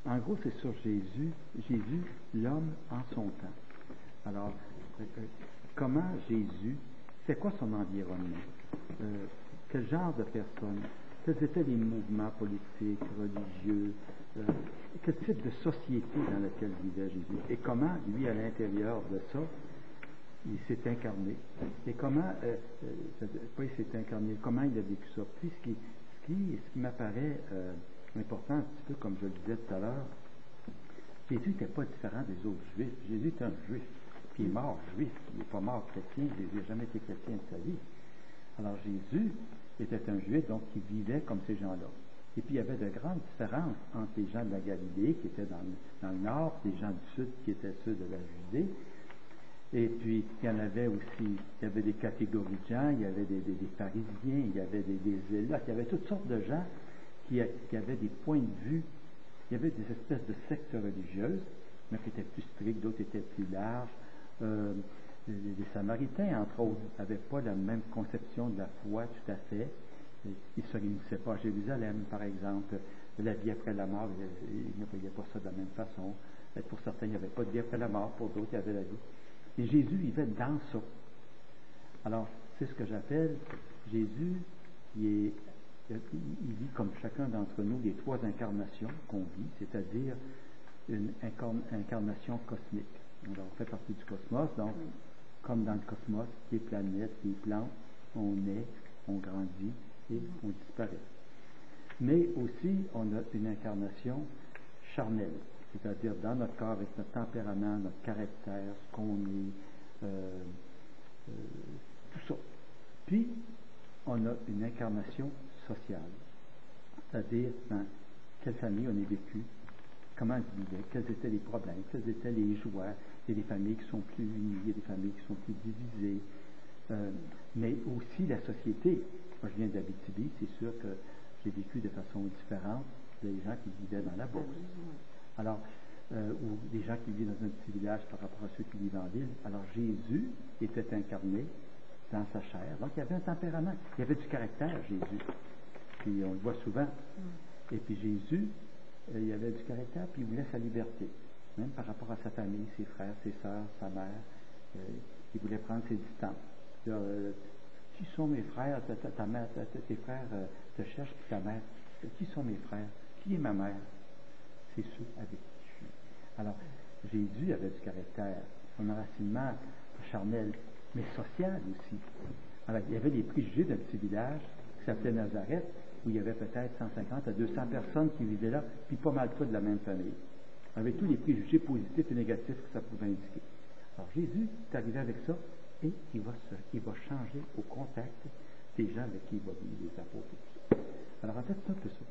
En gros, c'est sur Jésus, l'homme en son temps. Alors, comment Jésus, c'est quoi son environnement? Quel genre de personne? Quels étaient les mouvements politiques, religieux? Quel type de société dans laquelle vivait Jésus? Et comment, lui, à l'intérieur de ça, il s'est incarné? Et comment, pas il s'est incarné, comment il a vécu ça? Puis ce qui m'apparaît important, un petit peu comme je le disais tout à l'heure, Jésus n'était pas différent des autres Juifs. Jésus est un Juif. Puis il est mort Juif. Il n'est pas mort chrétien. Jésus n'a jamais été chrétien de sa vie. Alors Jésus était un Juif, donc qui vivait comme ces gens-là. Et puis il y avait de grandes différences entre les gens de la Galilée, qui étaient dans le nord, et les gens du sud, qui étaient ceux de la Judée. Et puis, il y en avait aussi, il y avait des catégories de gens, il y avait des pharisiens, il y avait des zélotes, il y avait toutes sortes de gens qui avaient des points de vue. Il y avait des espèces de sectes religieuses, mais qui étaient plus strictes, d'autres étaient plus larges. Les Samaritains, entre autres, n'avaient pas la même conception de la foi tout à fait. Ils ne se réunissaient pas à Jérusalem, par exemple. La vie après la mort, ils ne voyaient pas ça de la même façon. Pour certains, il n'y avait pas de vie après la mort, pour d'autres, il y avait la vie. Et Jésus vivait dans ça. Alors, c'est ce que j'appelle Jésus, il vit comme chacun d'entre nous les trois incarnations qu'on vit, c'est-à-dire une incarnation cosmique. Alors, on fait partie du cosmos, donc, comme dans le cosmos, les planètes, les plantes, on naît, on grandit et on disparaît. Mais aussi, on a une incarnation charnelle, c'est-à-dire dans notre corps, avec notre tempérament, notre caractère, ce qu'on est, tout ça. Puis, on a une incarnation sociale, c'est-à-dire dans quelle famille on est vécu, comment on vivait, quels étaient les problèmes, quelles étaient les joies. Il y a des familles qui sont plus unies, il y a des familles qui sont plus divisées, mais aussi la société. Moi, je viens d'Abitibi, c'est sûr que j'ai vécu de façon différente des gens qui vivaient dans la bourse. Alors, ou des gens qui vivent dans un petit village par rapport à ceux qui vivent en ville. Alors, Jésus était incarné dans sa chair. Donc, il y avait un tempérament. Il y avait du caractère, Jésus. Puis, on le voit souvent. Et puis, Jésus, il y avait du caractère, puis il voulait sa liberté. Même par rapport à sa famille, ses frères, ses sœurs, sa mère. Il voulait prendre ses distances. Qui sont mes frères? Ta mère, tes frères te cherchent, puis ta mère. Qui sont mes frères? Qui est ma mère? C'est ceux avec qui je suis. Alors, Jésus avait du caractère, son enracinement charnel, mais social aussi. Alors, il y avait des préjugés d'un petit village qui s'appelait Nazareth, où il y avait peut-être 150 à 200 personnes qui vivaient là, puis pas mal de la même famille, avec tous les préjugés positifs et négatifs que ça pouvait indiquer. Alors, Jésus est arrivé avec ça, et il va changer au contact des gens avec qui il va vivre, les apôtres. Alors, en fait, c'est un peu ça.